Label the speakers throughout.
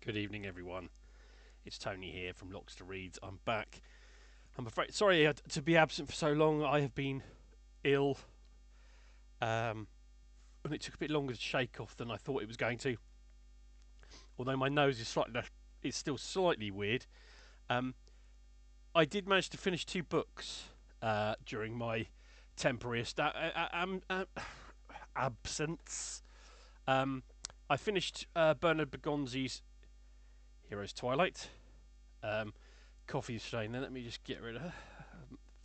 Speaker 1: Good evening, everyone. It's Tony here from Lockster Reads. I'm back. I'm afraid, sorry to be absent for so long. I have been ill, and it took a bit longer to shake off than I thought it was going to. Although my nose is it's still slightly weird. Um, I did manage to finish two books during my temporary absence. Um, I finished Bernard Bergonzi's Heroes Twilight. Coffee strainer. Let me just get rid of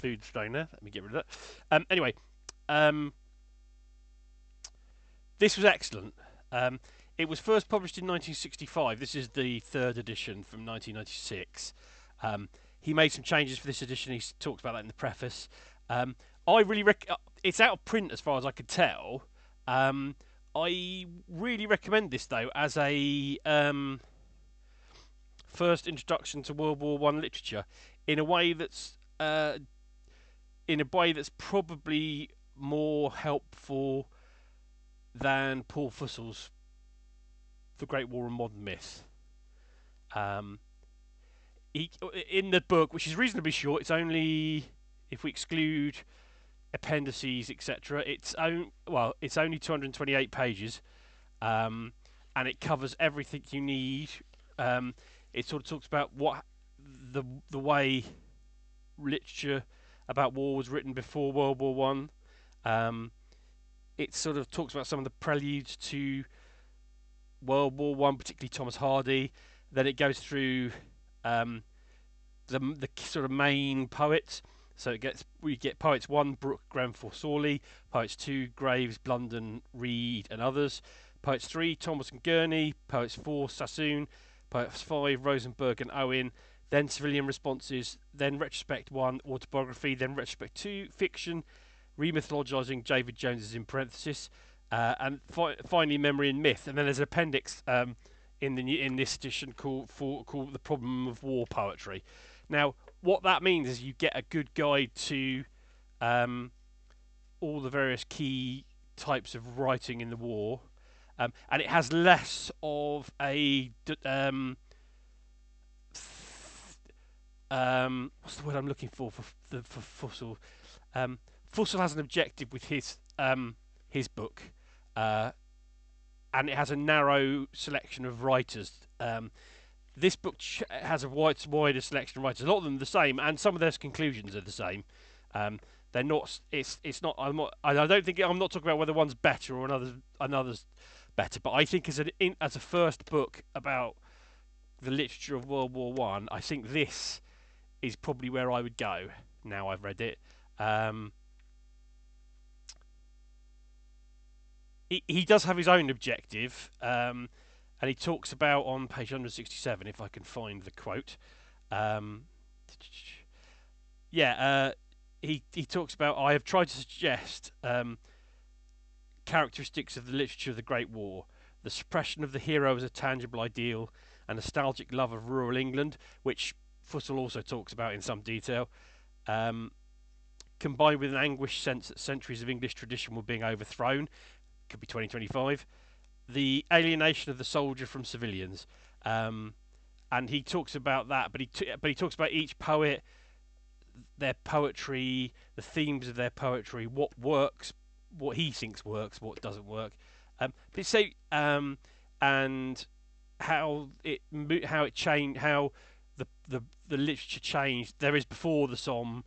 Speaker 1: food strainer. Let me get rid of that. Anyway, um, this was excellent. It was first published in 1965. This is the third edition from 1996. He made some changes for this edition. He talks about that in the preface. I really it's out of print as far as I could tell. I really recommend this though as a first introduction to World War One literature in a way that's probably more helpful than Paul Fussell's The Great War and Modern Myth. In the book, which is reasonably short, it's only, if we exclude appendices, etc., it's only 228 pages, and it covers everything you need. It sort of talks about what the way literature about war was written before World War One. It sort of talks about some of the preludes to World War One, particularly Thomas Hardy. Then it goes through the sort of main poets. So we get poets 1, Brooke, Grenfell, Sawley; poets 2, Graves, Blunden, Reed, and others; poets 3, Thomas and Gurney; poets 4, Sassoon; poets 5, Rosenberg and Owen; then civilian responses; then retrospect 1, autobiography; then retrospect 2, fiction, remythologizing David Jones's in parenthesis, and finally memory and myth. And then there's an appendix in this edition called the problem of war poetry. Now, what that means is you get a good guide to all the various key types of writing in the war, and it has less of a what's the word I'm looking for Fussell? Fussell has an objective with his book, and it has a narrow selection of writers. This book has a wider selection of writers. A lot of them are the same, and some of their conclusions are the same. They're not. It's not. I'm not. I don't think I'm not talking about whether one's better or another's better. But I think as a first book about the literature of World War One, I think this is probably where I would go. Now I've read it. He does have his own objective, and he talks about on page 167, if I can find the quote. He talks about, I have tried to suggest characteristics of the literature of the Great War, the suppression of the hero as a tangible ideal, a nostalgic love of rural England, which Fussell also talks about in some detail, combined with an anguished sense that centuries of English tradition were being overthrown. Could be 2025. The alienation of the soldier from civilians, and he talks about that. But he talks about each poet, their poetry, the themes of their poetry, what works, what he thinks works, what doesn't work. And how it changed, how the literature changed. There is before the Somme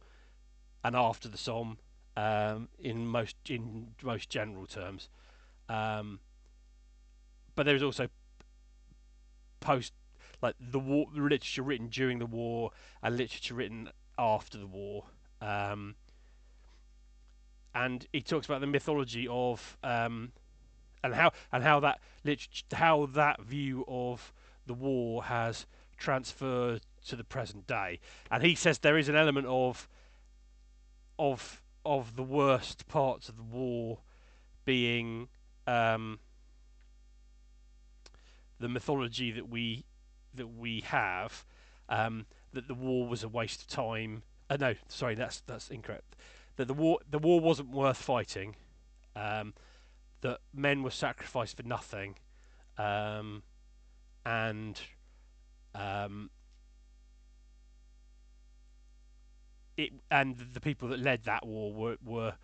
Speaker 1: and after the Somme, in most general terms. But there is also post, like the literature written during the war and literature written after the war. And he talks about the mythology of and how that view of the war has transferred to the present day. And he says there is an element of the worst parts of the war being the mythology that we have, that the war was a waste of time. No, sorry, that's incorrect. That the war wasn't worth fighting. That men were sacrificed for nothing, and Um, and the people that led that war were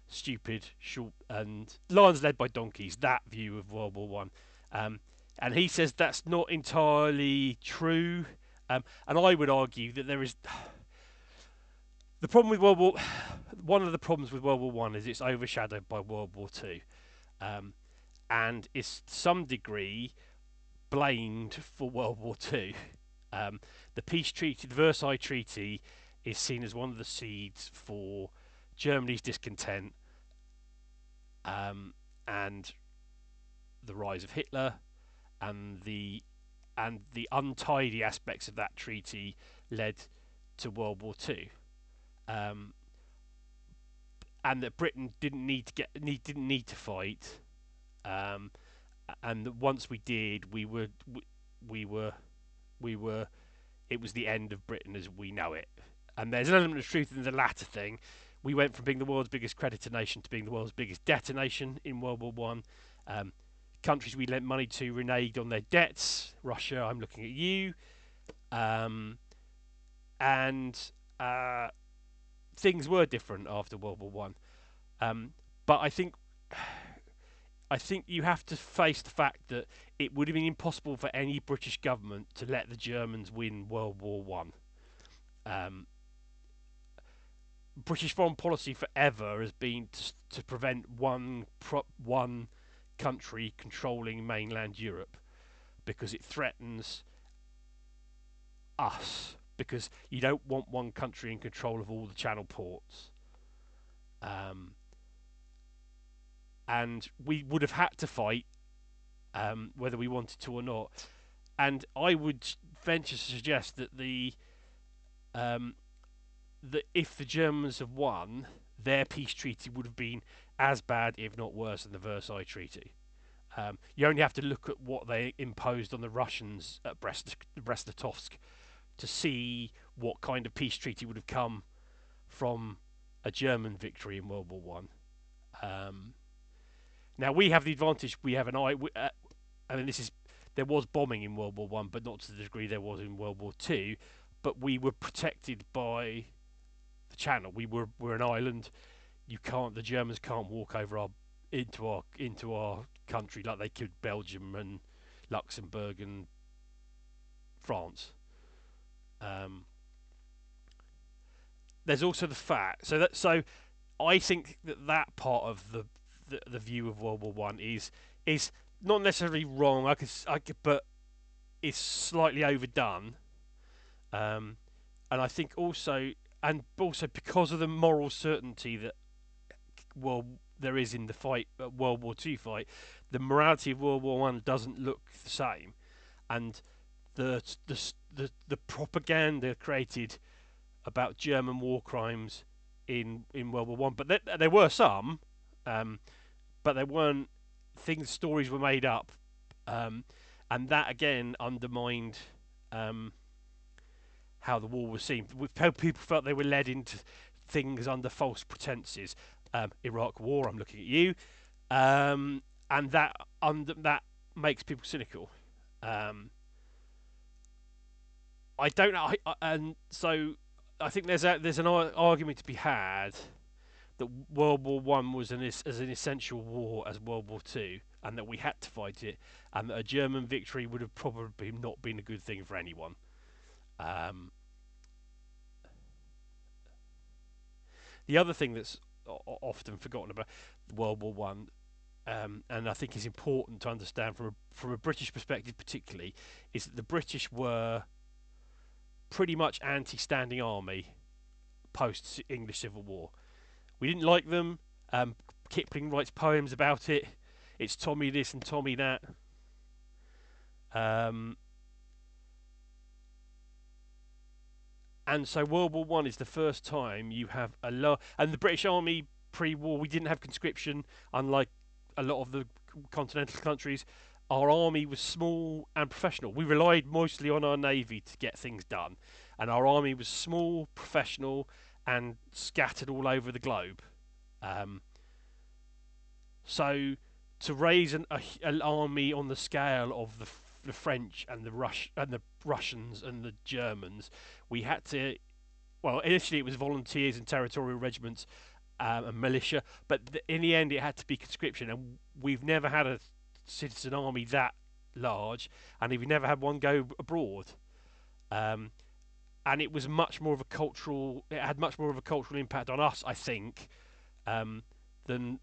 Speaker 1: stupid, short, and lions led by donkeys. That view of World War One, and he says that's not entirely true. And I would argue that there is the problem with World War. One of the problems with World War One is it's overshadowed by World War Two, and is to some degree blamed for World War Two. The peace treaty, the Versailles Treaty, is seen as one of the seeds for Germany's discontent, and the rise of Hitler, and the untidy aspects of that treaty led to World War Two, and that Britain didn't need to fight, and that once we did, we were it was the end of Britain as we know it. And there's an element of truth in the latter thing. We went from being the world's biggest creditor nation to being the world's biggest debtor nation in World War One. Countries we lent money to reneged on their debts. Russia, I'm looking at you. And things were different after World War One. But I think you have to face the fact that it would have been impossible for any British government to let the Germans win World War One. British foreign policy forever has been to prevent one country controlling mainland Europe, because it threatens us, because you don't want one country in control of all the channel ports. And we would have had to fight, whether we wanted to or not. And I would venture to suggest that that if the Germans had won, their peace treaty would have been as bad, if not worse, than the Versailles Treaty. You only have to look at what they imposed on the Russians at Brest-Litovsk to see what kind of peace treaty would have come from a German victory in World War One. Now we have the advantage. We have an eye. I mean, there was bombing in World War One, but not to the degree there was in World War Two. But we were protected by the Channel. We're an island. The Germans can't walk over into our country like they could Belgium and Luxembourg and France. There's also the fact. So I think that part of the view of World War One is not necessarily wrong. But it's slightly overdone. And I think also because of the moral certainty that there is in the fight, World War Two fight, the morality of World War One doesn't look the same, and the propaganda created about German war crimes in World War One, but there were some, but there weren't things. Stories were made up, and that again undermined how the war was seen. People felt they were led into things under false pretenses. Iraq War, I'm looking at you, and that makes people cynical. I don't know, and so I think there's an argument to be had that World War One was as an essential war as World War Two, and that we had to fight it, and that a German victory would have probably not been a good thing for anyone. The other thing that's often forgotten about World War One, and I think is important to understand from a British perspective, particularly, is that the British were pretty much anti-standing army post English Civil War. We didn't like them. Kipling writes poems about it. It's Tommy this and Tommy that. And so World War One is the first time you have and the British Army pre-war, we didn't have conscription, unlike a lot of the continental countries. Our army was small and professional. We relied mostly on our navy to get things done, and our army was small, professional, and scattered all over the globe. So to raise an army on the scale of the French and the Russians and the Germans, we had to. Well, initially it was volunteers and territorial regiments and militia, but in the end it had to be conscription, and we've never had a citizen army that large, and we've never had one go abroad. Um, and it was much more of a cultural. It had much more of a cultural impact on us, I think, um, than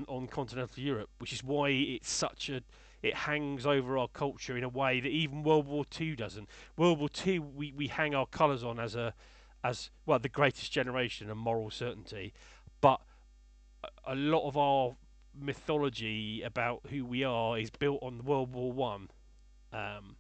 Speaker 1: on continental Europe, which is why it's such a. It hangs over our culture in a way that even World War Two doesn't. World War Two, we hang our colours on as well, the greatest generation and moral certainty, but a lot of our mythology about who we are is built on World War One. Um,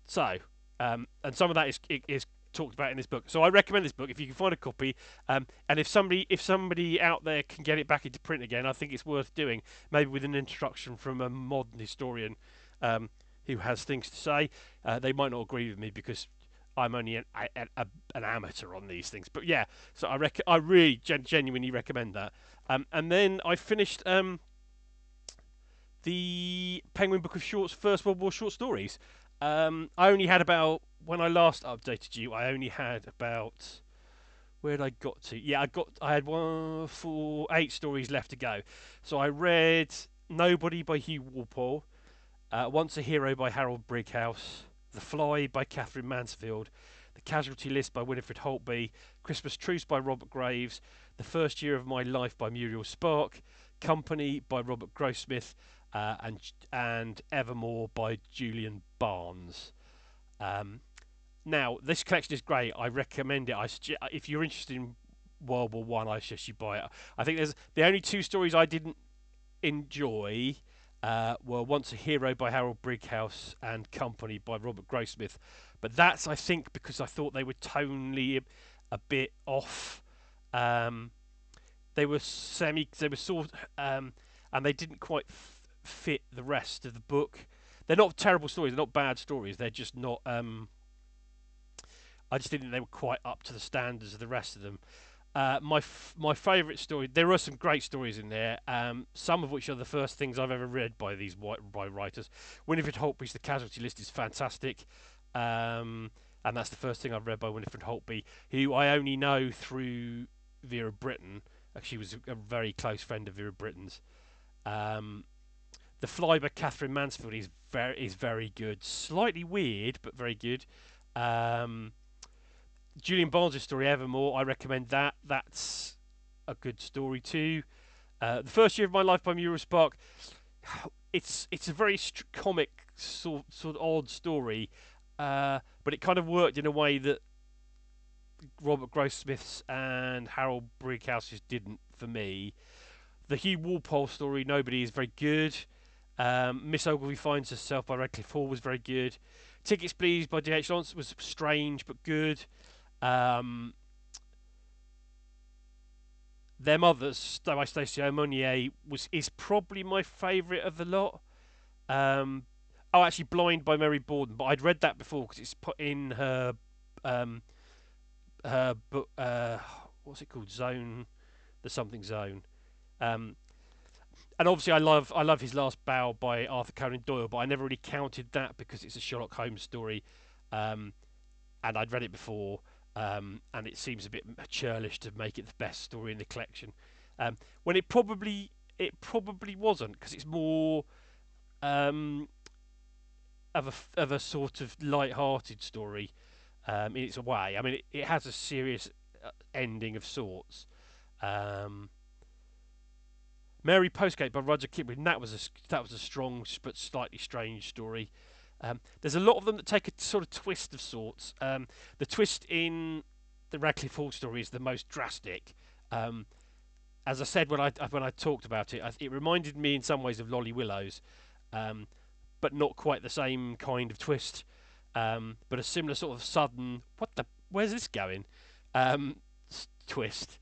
Speaker 1: So, and some of that is talked about in this book. So I recommend this book if you can find a copy. And if somebody out there can get it back into print again, I think it's worth doing. Maybe with an introduction from a modern historian who has things to say. They might not agree with me because I'm only an amateur on these things. But yeah, so I really genuinely recommend that. And then I finished the Penguin Book of Shorts First World War short stories. I only had about when I last updated you. I only had about where did I got to? Yeah, I had 8 stories left to go. So I read Nobody by Hugh Walpole, Once a Hero by Harold Brighouse, The Fly by Catherine Mansfield, The Casualty List by Winifred Holtby, Christmas Truce by Robert Graves, The First Year of My Life by Muriel Spark, Company by Robert Grossmith, and Evermore by Julian Barnes. Um, Now, this collection is great. I recommend it. If you're interested in World War One, I suggest you buy it. I think there's the only 2 stories I didn't enjoy were Once a Hero by Harold Brighouse and Company by Robert Grossmith. But that's, I think, because I thought they were tonally a bit off. Um, they were and they didn't quite fit the rest of the book. They're not terrible stories. They're not bad stories. They're just not. I just didn't think they were quite up to the standards of the rest of them. My favourite story. There are some great stories in there. Some of which are the first things I've ever read by these writers. Winifred Holtby's The Casualty List is fantastic, and that's the first thing I've read by Winifred Holtby, who I only know through Vera Brittain. She was a very close friend of Vera Brittain's. The Fly by Catherine Mansfield is very good. Slightly weird, but very good. Julian Barnes' story Evermore, I recommend that. That's a good story too. The First Year of My Life by Muriel Spark. It's a very comic sort of odd story, but it kind of worked in a way that Robert Grossmith's and Harold Brighouse's didn't for me. The Hugh Walpole story, Nobody, is very good. Miss Ogilvy Finds Herself by Radcliffe Hall was very good. Tickets Please by D.H. Lawrence was strange but good. Them Others by Stacey Aumonier is probably my favourite of the lot. Actually, Blind by Mary Borden, but I'd read that before because it's put in her book. What's it called? Zone, the something zone. And obviously, I love His Last Bow by Arthur Conan Doyle, but I never really counted that because it's a Sherlock Holmes story, and I'd read it before. And it seems a bit churlish to make it the best story in the collection, when it probably wasn't, because it's more of a sort of light-hearted story in its way. I mean, it has a serious ending of sorts. Mary Postgate by Roger Kipling, that was a strong but slightly strange story. There's a lot of them that take a sort of twist of sorts. The twist in the Radcliffe Hall story is the most drastic. As I said when I talked about it, it reminded me in some ways of Lolly Willow's, but not quite the same kind of twist. But a similar sort of sudden, where's this going? Twist.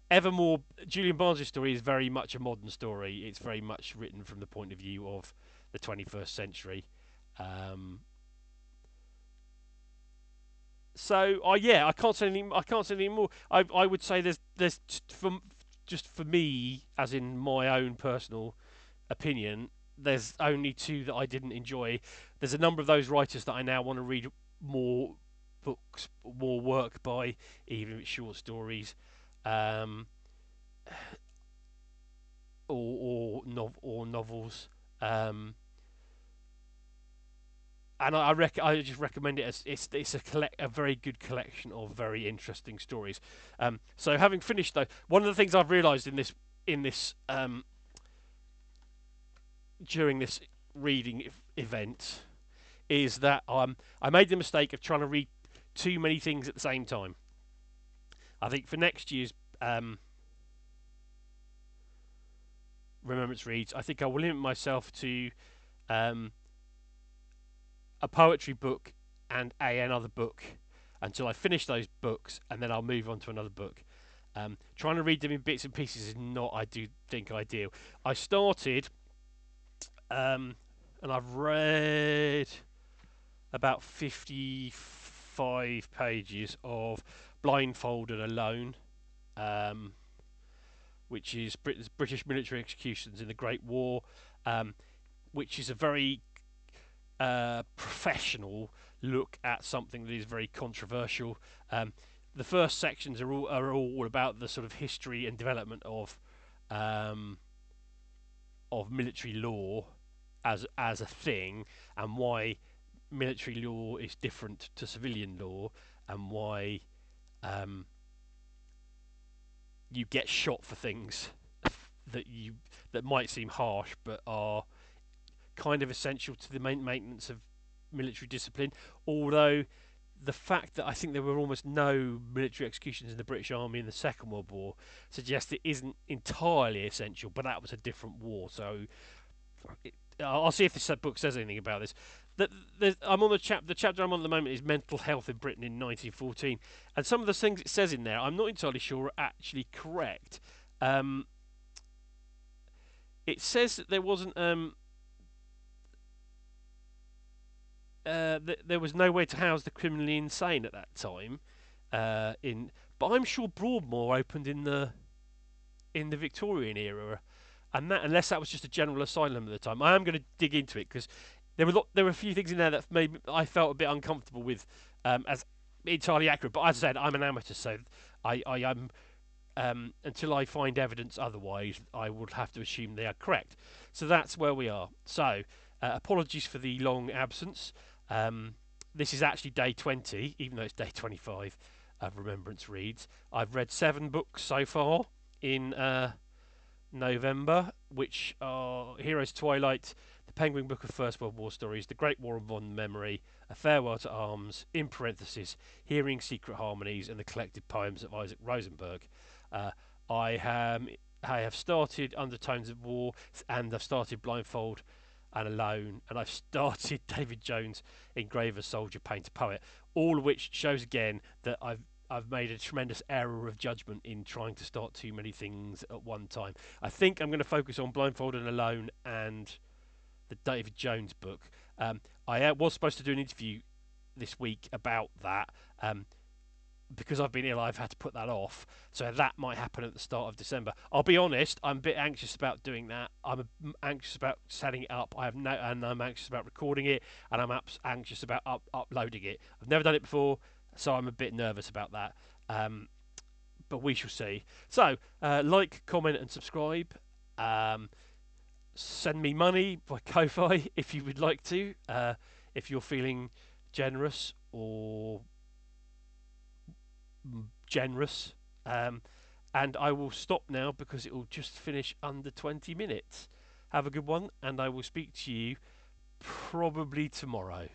Speaker 1: Evermore, Julian Barnes' story is very much a modern story. It's very much written from the point of view of the 21st century. I can't say anything more. I would say there's for me, as in my own personal opinion, there's only two that I didn't enjoy. There's a number of those writers that I now want to read more books, more work by, even if it's short stories, um, or novels. Um, and I just recommend it as it's a very good collection of very interesting stories. So having finished though, one of the things I've realised in this during this reading event is that I made the mistake of trying to read too many things at the same time. I think for next year's Remembrance Reads, I think I will limit myself to um, a poetry book and another book until I finish those books, and then I'll move on to another book. Trying to read them in bits and pieces is not, I do think, ideal. I started, and I've read about 55 pages of Blindfolded Alone, um, which is British military executions in the Great War, which is a very professional look at something that is very controversial. The first sections are all about the sort of history and development of military law as a thing, and why military law is different to civilian law, and why you get shot for things that might seem harsh but are kind of essential to the maintenance of military discipline. Although the fact that I think there were almost no military executions in the British Army in the Second World War suggests it isn't entirely essential, but that was a different war. So I'll see if this book says anything about this. I'm on the chapter I'm on at the moment is mental health in Britain in 1914, and some of the things it says in there I'm not entirely sure are actually correct. It says that there wasn't there was no way to house the criminally insane at that time. But I'm sure Broadmoor opened in the Victorian era, and that, unless that was just a general asylum at the time. I am going to dig into it because there were a few things in there that I felt a bit uncomfortable with as entirely accurate. But as I said, I'm an amateur, so I am until I find evidence otherwise, I would have to assume they are correct. So that's where we are. So apologies for the long absence. This is actually day 20, even though it's day 25 of Remembrance Reads. I've read 7 books so far in November, which are Heroes Twilight, The Penguin Book of First World War Stories, The Great War of Modern Memory, A Farewell to Arms, in parenthesis, Hearing Secret Harmonies, and the collected poems of Isaac Rosenberg. I have started Undertones of War, and I've started Blindfold and Alone, and I've started David Jones' Engraver, Soldier, Painter, Poet, all of which shows again that I've made a tremendous error of judgment in trying to start too many things at one time. I think I'm going to focus on Blindfolded and Alone and the David Jones book. I was supposed to do an interview this week about that. Because I've been ill, I've had to put that off. So that might happen at the start of December. I'll be honest, I'm a bit anxious about doing that. I'm anxious about setting it up. And I'm anxious about recording it, and I'm anxious about uploading it. I've never done it before, so I'm a bit nervous about that. But we shall see. So, like, comment, and subscribe. Send me money by Ko-Fi if you would like to. If you're feeling generous or generous. And I will stop now because it will just finish under 20 minutes. Have a good one, and I will speak to you probably tomorrow.